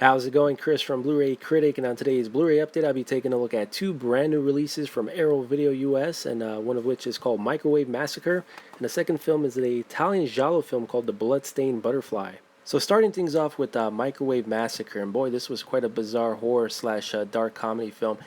How's it going? Chris from Blu-ray Critic, and on today's Blu-ray update I'll be taking a look at two brand new releases from Arrow Video US, and one of which is called Microwave Massacre, and the second film is an Italian giallo film called The Bloodstained Butterfly. So starting things off with Microwave Massacre, and boy, this was quite a bizarre horror slash dark comedy film.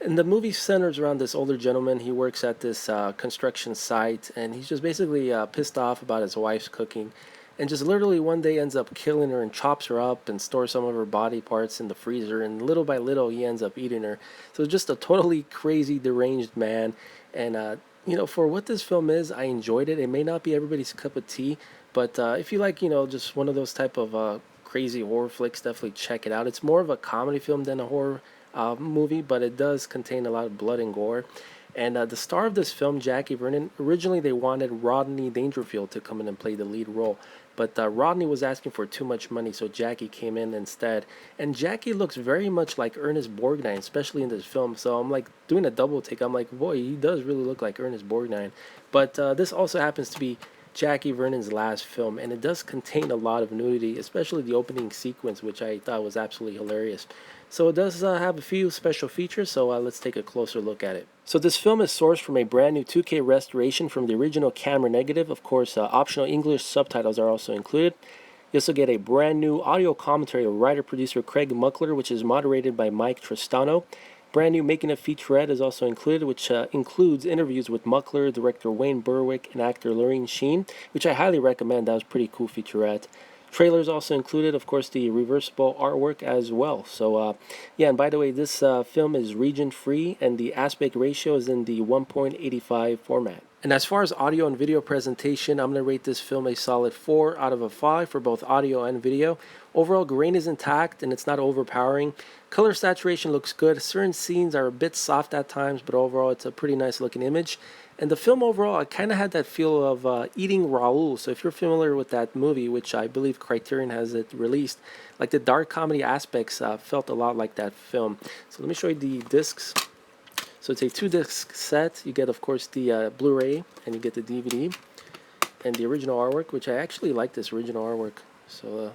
And the movie centers around this older gentleman. He works at this construction site, and he's just basically pissed off about his wife's cooking, and just literally one day ends up killing her and chops her up and stores some of her body parts in the freezer, and little by little he ends up eating her. So just a totally crazy, deranged man. And for what this film is, I enjoyed it. It may not be everybody's cup of tea, but if you like, just one of those type of crazy horror flicks, definitely check it out. It's more of a comedy film than a horror movie, but it does contain a lot of blood and gore. And the star of this film, Jackie Vernon, originally they wanted Rodney Dangerfield to come in and play the lead role. But Rodney was asking for too much money, so Jackie came in instead. And Jackie looks very much like Ernest Borgnine, especially in this film. So I'm like doing a double take. I'm like, boy, he does really look like Ernest Borgnine. But this also happens to be Jackie Vernon's last film, and it does contain a lot of nudity, especially the opening sequence, which I thought was absolutely hilarious. So it does have a few special features, so let's take a closer look at it. So this film is sourced from a brand new 2K restoration from the original camera negative. Of course, optional English subtitles are also included. You also get a brand new audio commentary of writer-producer Craig Muckler, which is moderated by Mike Tristano. Brand new making of featurette is also included, which includes interviews with Muckler, director Wayne Berwick, and actor Lorraine Sheen, which I highly recommend. That was pretty cool featurette. Trailers also included, of course, the reversible artwork as well. So, yeah, and by the way, this film is region-free, and the aspect ratio is in the 1.85 format. And as far as audio and video presentation, I'm going to rate this film a solid 4 out of a 5 for both audio and video. Overall, grain is intact, and it's not overpowering. Color saturation looks good. Certain scenes are a bit soft at times, but overall, it's a pretty nice looking image. And the film overall, I kind of had that feel of Eating Raoul. So if you're familiar with that movie, which I believe Criterion has it released, like the dark comedy aspects felt a lot like that film. So let me show you the discs. So it's a 2-disc set. You get, of course, the Blu-ray, and you get the DVD, and the original artwork, which I actually like this original artwork. So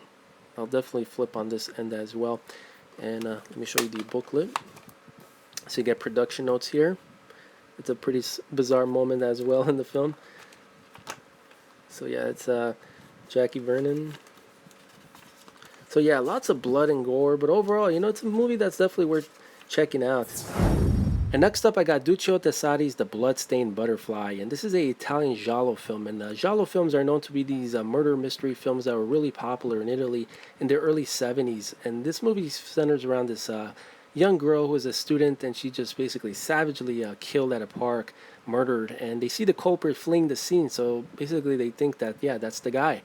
I'll definitely flip on this end as well. And let me show you the booklet. So you get production notes here. It's a pretty bizarre moment as well in the film. So yeah, it's Jackie Vernon. So yeah, lots of blood and gore, but overall, it's a movie that's definitely worth checking out. And next up, I got Duccio Tessari's The Bloodstained Butterfly, and this is a Italian giallo film. And giallo films are known to be these murder mystery films that were really popular in Italy in the early 70s. And this movie centers around this young girl who is a student, and she just basically savagely killed at a park, murdered, and they see the culprit fleeing the scene. So basically, they think that that's the guy.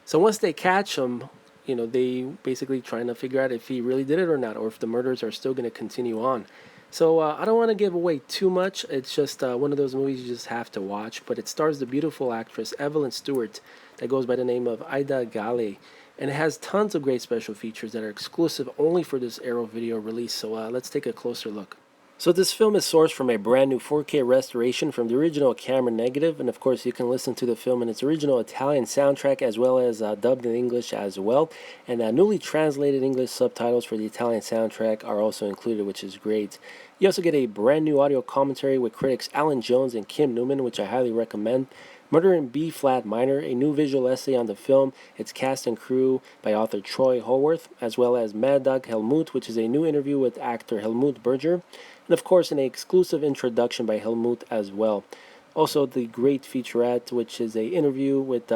So once they catch him, they basically trying to figure out if he really did it or not, or if the murders are still going to continue on. So I don't want to give away too much. It's just one of those movies you just have to watch. But it stars the beautiful actress Evelyn Stewart that goes by the name of Ida Galli. And it has tons of great special features that are exclusive only for this Arrow video release. So let's take a closer look. So this film is sourced from a brand new 4K restoration from the original camera negative, and of course you can listen to the film in its original Italian soundtrack as well as dubbed in English as well, and newly translated English subtitles for the Italian soundtrack are also included, which is great. You also get a brand new audio commentary with critics Alan Jones and Kim Newman, which I highly recommend. Murder in B-flat minor, a new visual essay on the film, its cast and crew by author Troy Haworth, as well as Mad Dog Helmut, which is a new interview with actor Helmut Berger, and of course an exclusive introduction by Helmut as well. Also the great featurette, which is a interview with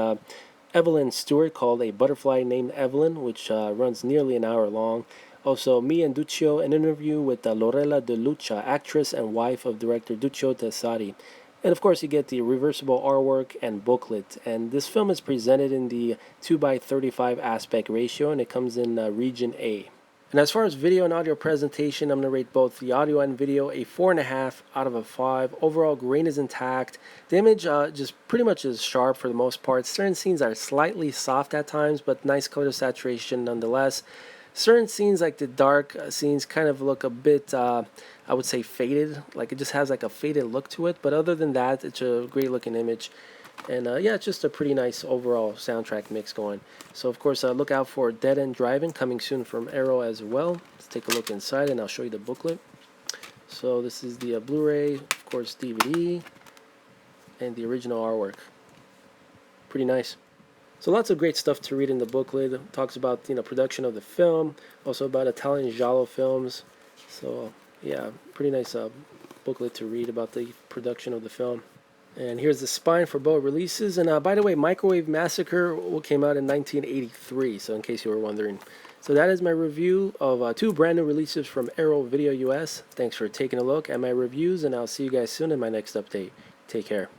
Evelyn Stewart called A Butterfly Named Evelyn, which runs nearly an hour long. Also, me and Duccio, an interview with Lorella De Lucia, actress and wife of director Duccio Tessari. And of course, you get the reversible artwork and booklet. And this film is presented in the 2:35 aspect ratio, and it comes in region A. And as far as video and audio presentation, I'm going to rate both the audio and video a 4.5 out of a 5. Overall, grain is intact. The image just pretty much is sharp for the most part. Certain scenes are slightly soft at times, but nice color saturation nonetheless. Certain scenes, like the dark scenes, kind of look a bit, I would say, faded. Like it just has like a faded look to it. But other than that, it's a great looking image. And yeah, it's just a pretty nice overall soundtrack mix going. So of course, look out for Dead End Driving coming soon from Arrow as well. Let's take a look inside and I'll show you the booklet. So this is the Blu-ray, of course DVD, and the original artwork. Pretty nice. So lots of great stuff to read in the booklet. It talks about, you know, production of the film, also about Italian giallo films. So yeah, pretty nice booklet to read about the production of the film. And here's the spine for both releases. And by the way, Microwave Massacre came out in 1983, so in case you were wondering. So that is my review of two brand new releases from Arrow Video US. Thanks for taking a look at my reviews, and I'll see you guys soon in my next update. Take care.